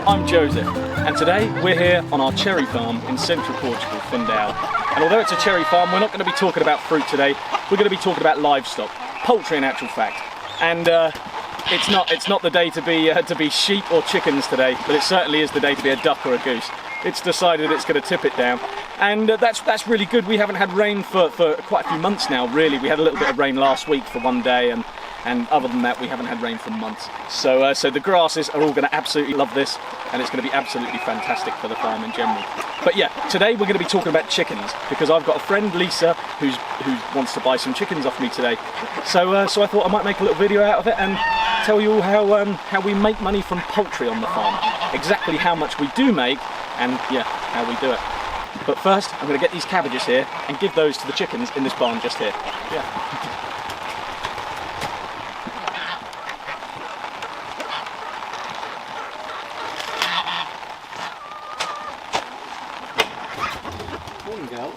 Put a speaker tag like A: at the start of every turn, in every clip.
A: I'm Joseph, and today we're here on our cherry farm in central Portugal, Fajão. And although it's a cherry farm, we're not going to be talking about fruit today. We're going to be talking about livestock, poultry in actual fact. And it's not the day to be sheep or chickens today, but it certainly is the day to be a duck or a goose. It's decided it's going to tip it down, and that's really good. We haven't had rain for quite a few months now, really. We had a little bit of rain last week for one day, and other than that we haven't had rain for months. So the grasses are all going to absolutely love this, and it's going to be absolutely fantastic for the farm in general. But yeah, today we're going to be talking about chickens, because I've got a friend, Lisa, who wants to buy some chickens off me today. So I thought I might make a little video out of it and tell you all how we make money from poultry on the farm, exactly how much we do make, and yeah, how we do it. But first, I'm going to get these cabbages here and give those to the chickens in this barn just here. Yeah. Morning, girl.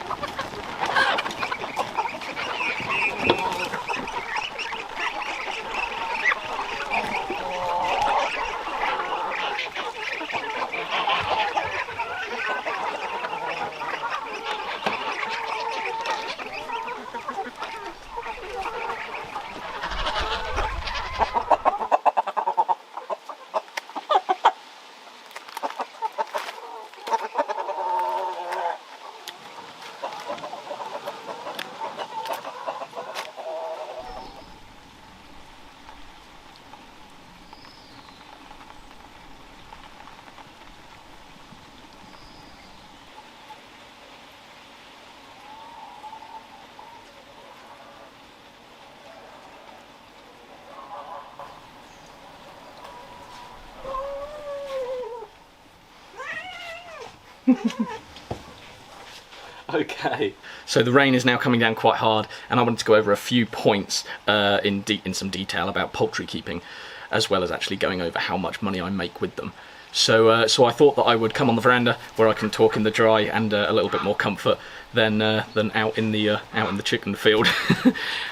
A: Okay, so the rain is now coming down quite hard, and I wanted to go over a few points in some detail about poultry keeping, as well as actually going over how much money I make with them. So I thought that I would come on the veranda where I can talk in the dry and a little bit more comfort than out in the chicken field.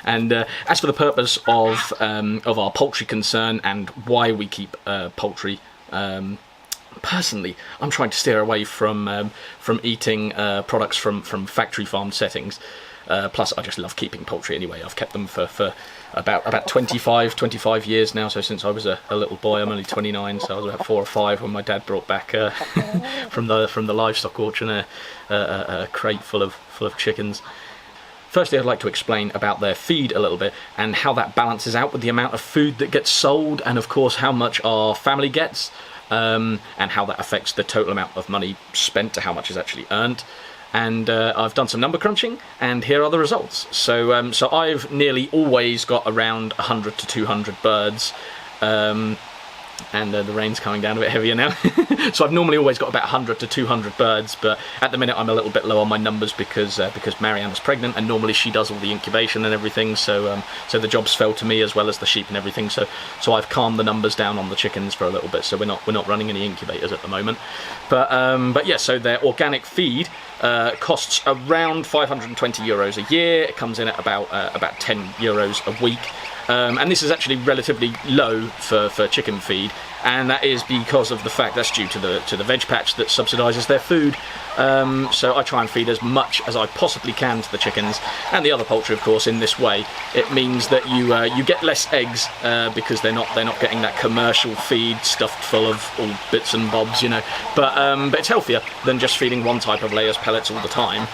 A: And as for the purpose of our poultry concern and why we keep poultry. Personally, I'm trying to steer away from eating products from factory farm settings. Plus, I just love keeping poultry anyway. I've kept them for about 25 years now. So since I was a little boy, I'm only 29, so I was about 4 or 5 when my dad brought back from the livestock auction a crate full of chickens. Firstly, I'd like to explain about their feed a little bit and how that balances out with the amount of food that gets sold, and of course how much our family gets. And how that affects the total amount of money spent to how much is actually earned. And I've done some number crunching, and here are the results. So I've nearly always got around 100 to 200 birds, and the rain's coming down a bit heavier now. So I've normally always got about 100 to 200 birds, but at the minute I'm a little bit low on my numbers because Mariana's pregnant, and normally she does all the incubation and everything. So the jobs fell to me as well as the sheep and everything. So I've calmed the numbers down on the chickens for a little bit. So we're not running any incubators at the moment. But yeah, so their organic feed costs around €520 a year. It comes in at about 10 euros a week. And this is actually relatively low for chicken feed, and that is because of the fact that's due to the veg patch that subsidises their food. So I try and feed as much as I possibly can to the chickens and the other poultry, of course. In this way, it means that you get less eggs because they're not getting that commercial feed stuffed full of all bits and bobs, you know. But it's healthier than just feeding one type of layers pellets all the time.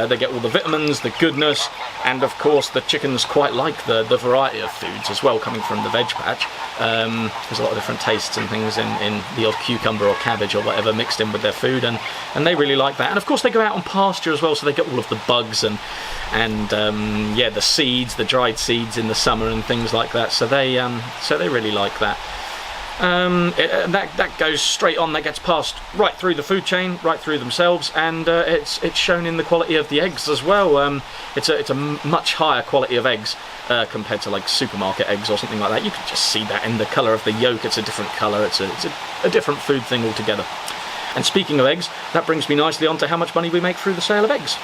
A: They get all the vitamins, the goodness, and of course the chickens quite like the variety of foods as well coming from the veg patch. There's a lot of different tastes and things in the odd cucumber or cabbage or whatever mixed in with their food, and they really like that. And of course they go out on pasture as well, so they get all of the bugs and yeah, the seeds, the dried seeds in the summer and things like that. So they really like that. That goes straight on, that gets passed right through the food chain, right through themselves, and it's shown in the quality of the eggs as well. It's a much higher quality of eggs compared to like supermarket eggs or something like that. You can just see that in the colour of the yolk. It's a different colour. It's a different food thing altogether. And speaking of eggs, that brings me nicely on to how much money we make through the sale of eggs.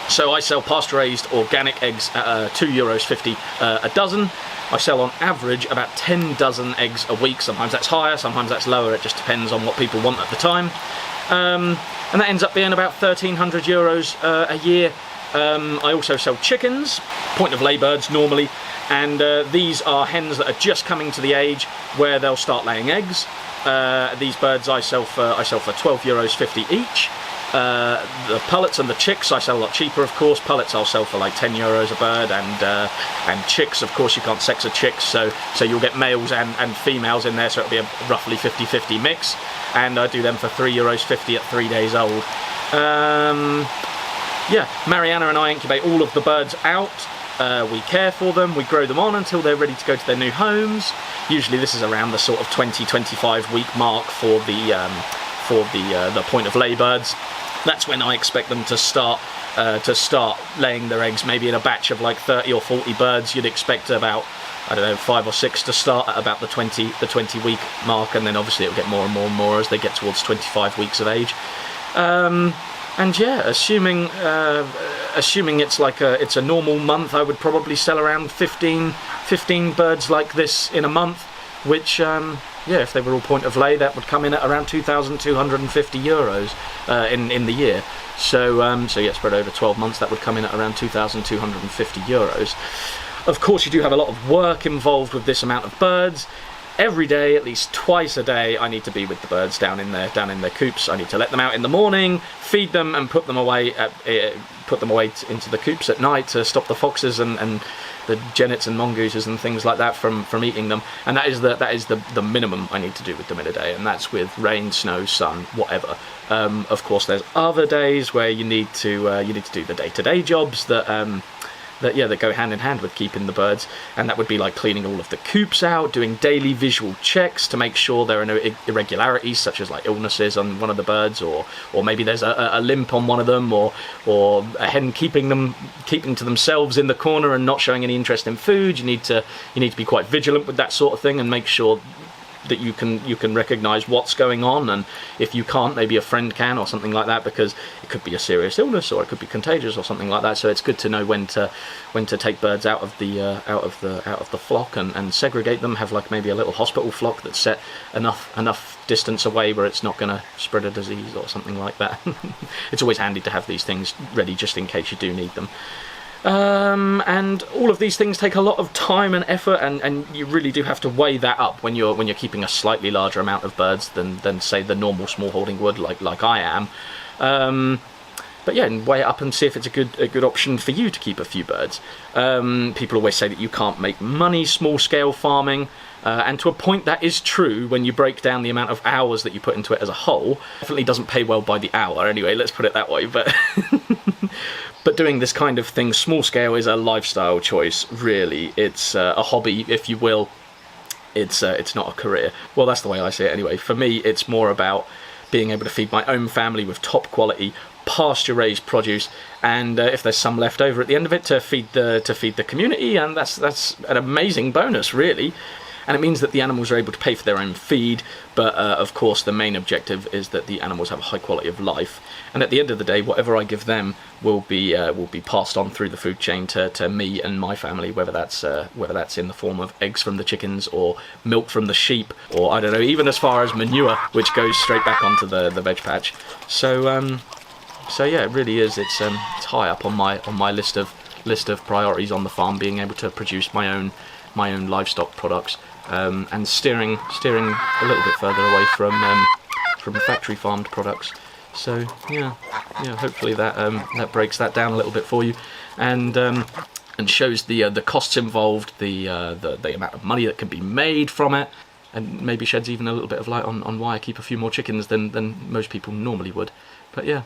A: So I sell pasture-raised organic eggs at €2.50 a dozen. I sell on average about 10 dozen eggs a week. Sometimes that's higher, sometimes that's lower. It just depends on what people want at the time. And that ends up being about €1,300 a year. I also sell chickens, point of lay birds normally, and these are hens that are just coming to the age where they'll start laying eggs. These birds I sell for €12.50 each. The pullets and the chicks I sell a lot cheaper, of course. Pullets I'll sell for like €10 a bird, and chicks, of course, you can't sex a chick, so you'll get males and females in there, so it'll be a roughly 50-50 mix. And I do them for €3.50 at 3 days old. Yeah, Mariana and I incubate all of the birds out. We care for them, we grow them on until they're ready to go to their new homes. Usually this is around the sort of 20-25 week mark for the point of lay birds. That's when I expect them to start laying their eggs, maybe in a batch of like 30 or 40 birds. You'd expect about, I don't know, 5 or 6 to start at about the 20 week mark, and then obviously it'll get more and more and more as they get towards 25 weeks of age. And yeah, assuming it's a normal month, I would probably sell around 15 birds like this in a month, which yeah, if they were all point of lay, that would come in at around €2,250 in the year. So yeah, spread over 12 months, that would come in at around €2,250. Of course, you do have a lot of work involved with this amount of birds. Every day, at least twice a day, I need to be with the birds down in their coops. I need to let them out in the morning, feed them, and put them away into the coops at night to stop the foxes and the jennets and mongooses and things like that from eating them. And that is the minimum I need to do with them in a day, and that's with rain, snow, sun, whatever. Of course, there's other days where you need to do the day-to-day jobs that go hand in hand with keeping the birds, and that would be like cleaning all of the coops out, doing daily visual checks to make sure there are no irregularities such as like illnesses on one of the birds, or maybe there's a limp on one of them, or a hen keeping to themselves in the corner and not showing any interest in food. You need to be quite vigilant with that sort of thing and make sure that you can recognize what's going on, and if you can't, maybe a friend can or something like that, because it could be a serious illness or it could be contagious or something like that. So it's good to know when to take birds out of the flock and segregate them. Have like maybe a little hospital flock that's set enough distance away where it's not going to spread a disease or something like that. It's always handy to have these things ready just in case you do need them. And all of these things take a lot of time and effort, and you really do have to weigh that up when you're keeping a slightly larger amount of birds than say the normal smallholding would, like I am. But yeah, and weigh it up and see if it's a good option for you to keep a few birds. People always say that you can't make money small scale farming. And to a point that is true when you break down the amount of hours that you put into it as a whole. Definitely doesn't pay well by the hour anyway, let's put it that way. But but doing this kind of thing small scale is a lifestyle choice, really. It's a hobby, if you will. It's not a career. Well, that's the way I see it anyway. For me, it's more about being able to feed my own family with top quality pasture-raised produce, and if there's some left over at the end of it, to feed the community, and that's an amazing bonus, really. And it means that the animals are able to pay for their own feed, but of course the main objective is that the animals have a high quality of life. And at the end of the day, whatever I give them will be passed on through the food chain to me and my family, whether that's in the form of eggs from the chickens or milk from the sheep, or I don't know, even as far as manure, which goes straight back onto the veg patch. So yeah, it really is. It's high up on my list of priorities on the farm, being able to produce my own livestock products. And steering a little bit further away from factory farmed products. So yeah, hopefully that breaks that down a little bit for you, and shows the costs involved, the amount of money that can be made from it, and maybe sheds even a little bit of light on why I keep a few more chickens than most people normally would. But yeah.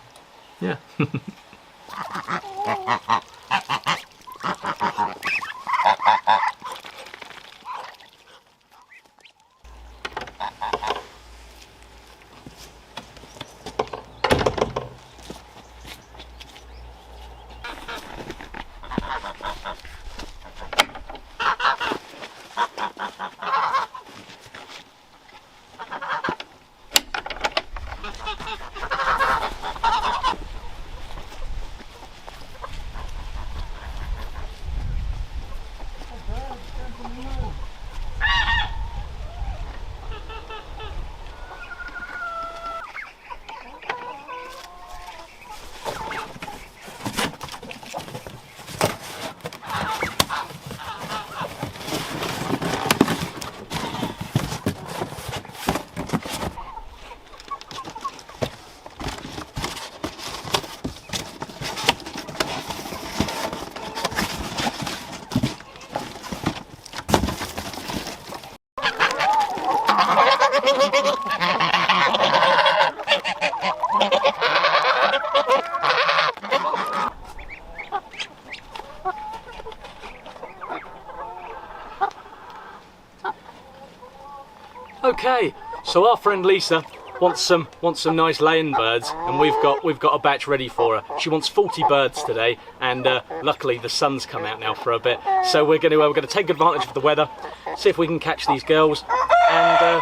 A: Okay, so our friend Lisa wants some nice laying birds, and we've got a batch ready for her. She wants 40 birds today, and luckily the sun's come out now for a bit, so we're going to take advantage of the weather, see if we can catch these girls, and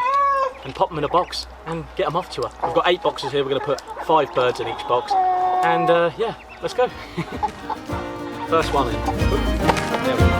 A: pop them in a box and get them off to her. We've got 8 boxes here. We're going to put 5 birds in each box, and yeah, let's go. First one in. There we go.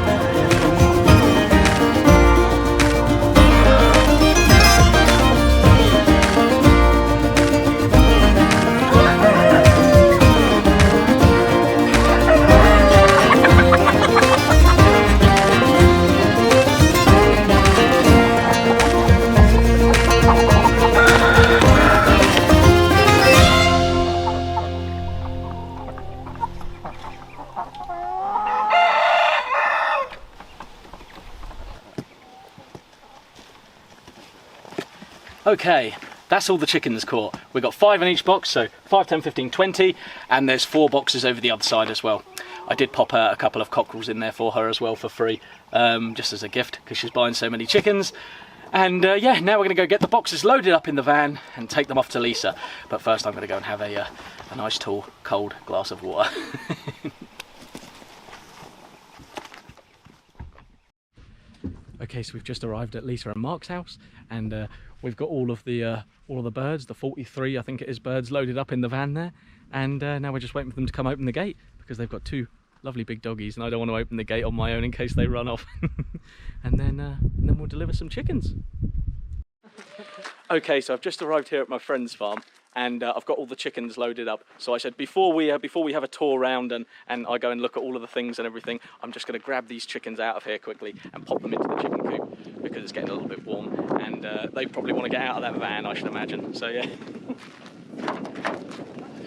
A: Okay, that's all the chickens caught. We've got 5 in each box, so 5, 10, 15, 20, and there's 4 boxes over the other side as well. I did pop a couple of cockerels in there for her as well for free, just as a gift, because she's buying so many chickens. And yeah, now we're going to go get the boxes loaded up in the van and take them off to Lisa. But first I'm going to go and have a nice tall, cold glass of water. Okay, so we've just arrived at Lisa and Mark's house, and we've got all of the birds, the 43 I think it is birds, loaded up in the van there, and now we're just waiting for them to come open the gate, because they've got 2 lovely big doggies, and I don't want to open the gate on my own in case they run off. and then we'll deliver some chickens. Okay, so I've just arrived here at my friend's farm, and I've got all the chickens loaded up. So I said before we have a tour around and I go and look at all of the things and everything, I'm just going to grab these chickens out of here quickly and pop them into the chicken coop, because it's getting a little bit warm, and they probably want to get out of that van, I should imagine. So yeah.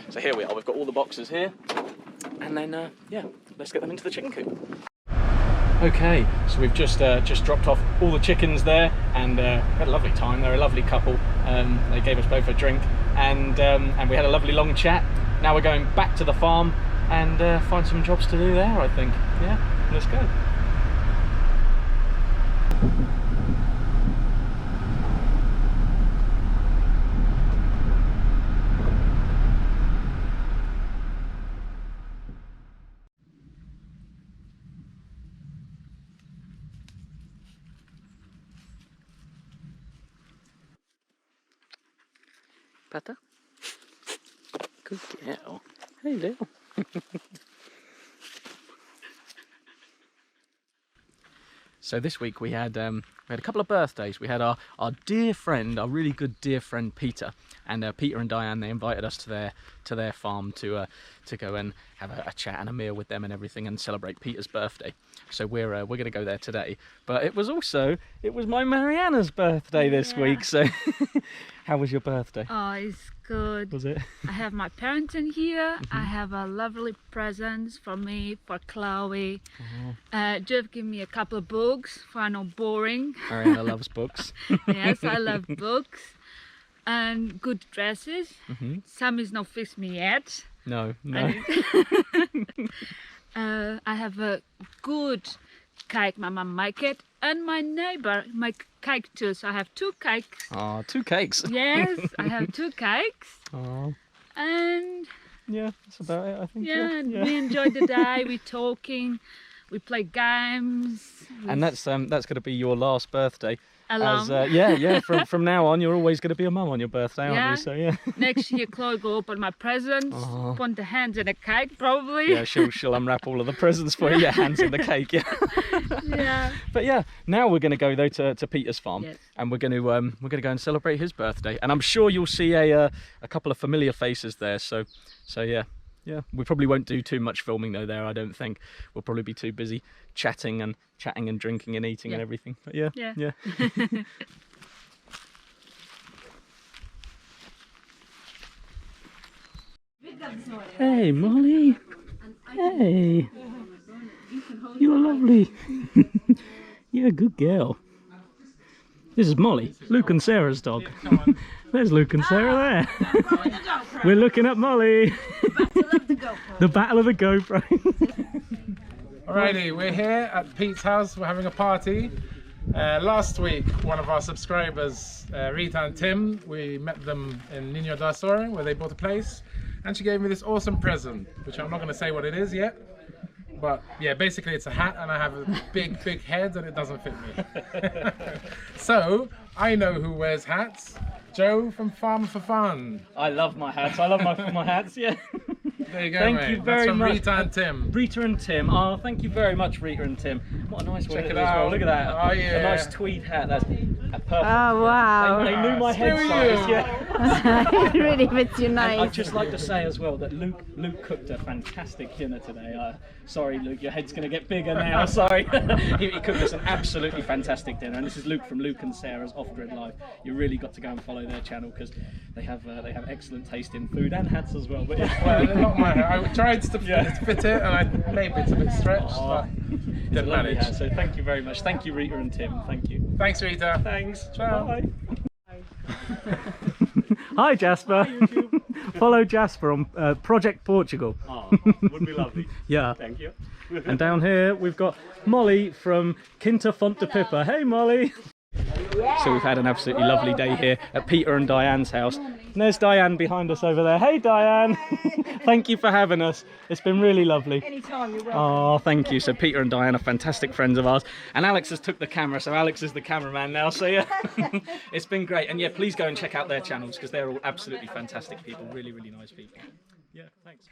A: So here we are. We've got all the boxes here, and then yeah, let's get them into the chicken coop. Okay, so we've just dropped off all the chickens there, and we had a lovely time. They're a lovely couple. They gave us both a drink, and we had a lovely long chat. Now we're going back to the farm and find some jobs to do there, I think. Yeah, let's go. Pata? Good girl. Hey, little. So this week we had a couple of birthdays. We had our dear friend, our really good dear friend Peter, and Peter and Diane, they invited us to their farm to go and have a chat and a meal with them and everything, and celebrate Peter's birthday. So we're going to go there today. But it was my Mariana's birthday this week. So how was your birthday?
B: Oh, it's good.
A: Was it?
B: I have my parents in here. I have a lovely presents for me, for Chloe. Jeff gave me a couple of books for not boring.
A: Mariana loves books.
B: Yes, I love books. And good dresses. Some is not fixed me yet.
A: No.
B: I have a good cake. My mum make it, and my neighbor make cake too. So I have 2 cakes.
A: Oh, 2 cakes.
B: Yes, I have 2 cakes.
A: Oh.
B: And
A: yeah, that's about it, I think.
B: Yeah, we enjoyed the day. We talking, we play games.
A: And that's going to be your last birthday.
B: As,
A: yeah. From now on, you're always going to be a mum on your birthday, aren't you? So yeah.
B: Next year, Chloe will open my presents, put the hands in a cake, probably.
A: Yeah, she'll unwrap all of the presents for you. Yeah, hands in the cake. Yeah.
B: Yeah.
A: But yeah, now we're going to go though to Peter's farm,
B: yes,
A: and we're going to go and celebrate his birthday. And I'm sure you'll see a couple of familiar faces there. So yeah. Yeah, we probably won't do too much filming though there, I don't think. We'll probably be too busy chatting and drinking and eating and everything. But yeah. Hey, Molly. Hey. You're lovely. You're a good girl. This is Molly, Luke and Sarah's dog. There's Luke and Sarah there. We're looking at Molly. The battle of the GoPro.
C: Alrighty, we're here at Pete's house. We're having a party. Last week, one of our subscribers, Rita and Tim, we met them in Niño da Sora, where they bought a place, and she gave me this awesome present, which I'm not going to say what it is yet, but yeah, basically it's a hat, and I have a big head, and it doesn't fit me. So, I know who wears hats. Joe from Farmer for Fun.
D: I love my hats. I love my hats, yeah.
C: There you go,
D: Thank
C: mate.
D: you very
C: That's from
D: much.
C: Rita and Tim.
D: Rita and Tim. Oh, thank you very much, Rita and Tim. What a nice one
C: Check
D: it
C: it
D: is as well.
C: out.
D: Look at that.
C: Oh, yeah.
D: A nice tweed hat. That's perfect.
B: Oh, wow.
D: They knew my head
C: Screw
D: size,
C: you.
D: yeah.
B: It really fits you
D: And
B: nice.
D: I'd just like to say as well that Luke cooked a fantastic dinner today. Sorry, Luke, your head's going to get bigger now. Sorry. he cooked us an absolutely fantastic dinner, and this is Luke from Luke and Sarah's Off-Grid Life. You really got to go and follow their channel because they have excellent taste in food and hats as well. But yeah.
C: Well, they're not my hat. I tried to fit it, and maybe it's a bit stretched, but
D: It's a
C: didn't
D: lovely
C: manage.
D: hat, so thank you very much. Thank you, Rita and Tim. Thank you.
C: Thanks, Rita.
D: Thanks.
C: Ciao.
D: Bye. Hi, Jasper. Follow Jasper on Project Portugal.
E: Oh, would be lovely.
D: Yeah.
E: Thank you.
D: And down here we've got Molly from Quinta Font de Pippa. Hey, Molly. So we've had an absolutely lovely day here at Peter and Diane's house. And there's Diane behind us over there. Hey, Diane. Thank you for having us. It's been really lovely.
B: Anytime, you're welcome.
D: Oh, thank you. So Peter and Diane are fantastic friends of ours. And Alex has took the camera, so Alex is the cameraman now. So yeah, it's been great. And yeah, please go and check out their channels because they're all absolutely fantastic people. Really, really nice people. Yeah, thanks.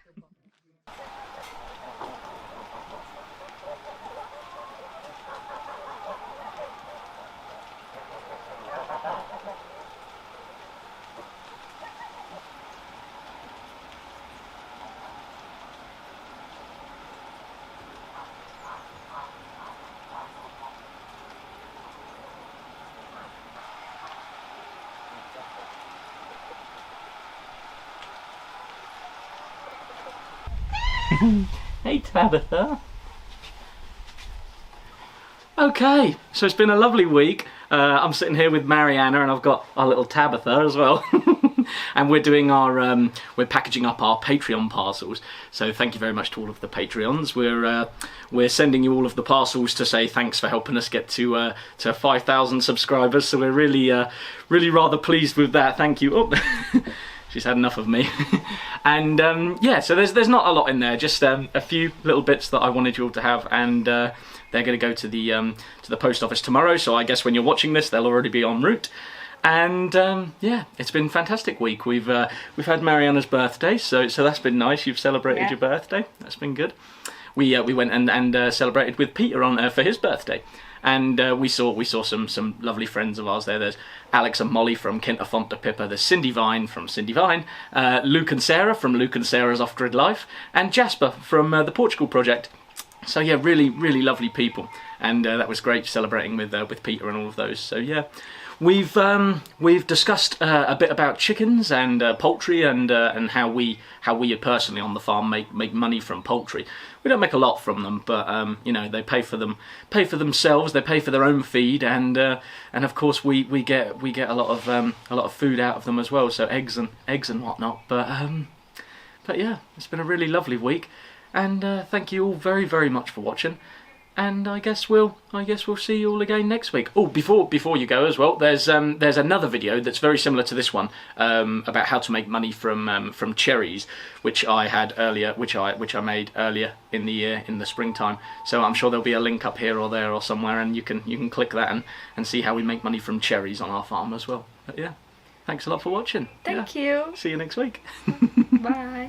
D: Hey, Tabitha. Okay, so it's been a lovely week. I'm sitting here with Mariana, and I've got our little Tabitha as well. And we're doing our, we're packaging up our Patreon parcels. So thank you very much to all of the Patreons. We're sending you all of the parcels to say thanks for helping us get to 5,000 subscribers. So we're really, really rather pleased with that. Thank you. Oh. She's had enough of me. And yeah, so there's not a lot in there, just a few little bits that I wanted you all to have, and they're going to go to the post office tomorrow, so I guess when you're watching this they'll already be en route. And yeah, it's been a fantastic week. We've had Mariana's birthday, so that's been nice. You've celebrated your birthday. That's been good. We went and celebrated with Peter on for his birthday. And we saw some lovely friends of ours there. There's Alex and Molly from Quinta Font de Pippa. There's Cindy Vine from Cindy Vine. Luke and Sarah from Luke and Sarah's Off-Grid Life. And Jasper from the Portugal project. So yeah, really, really lovely people. And that was great celebrating with Peter and all of those. So yeah, we've discussed a bit about chickens and poultry and how we personally on the farm make money from poultry. We don't make a lot from them, but you know, they pay for themselves. They pay for their own feed, and of course we get a lot of food out of them as well. So eggs and whatnot. But yeah, it's been a really lovely week, and thank you all very, very much for watching. And I guess we'll see you all again next week. Oh, before you go as well, there's another video that's very similar to this one about how to make money from cherries, which I had earlier, which I made earlier in the year in the springtime. So I'm sure there'll be a link up here or there or somewhere, and you can click that and see how we make money from cherries on our farm as well. But yeah, thanks a lot for watching.
B: Thank you.
D: See you next week.
B: Bye.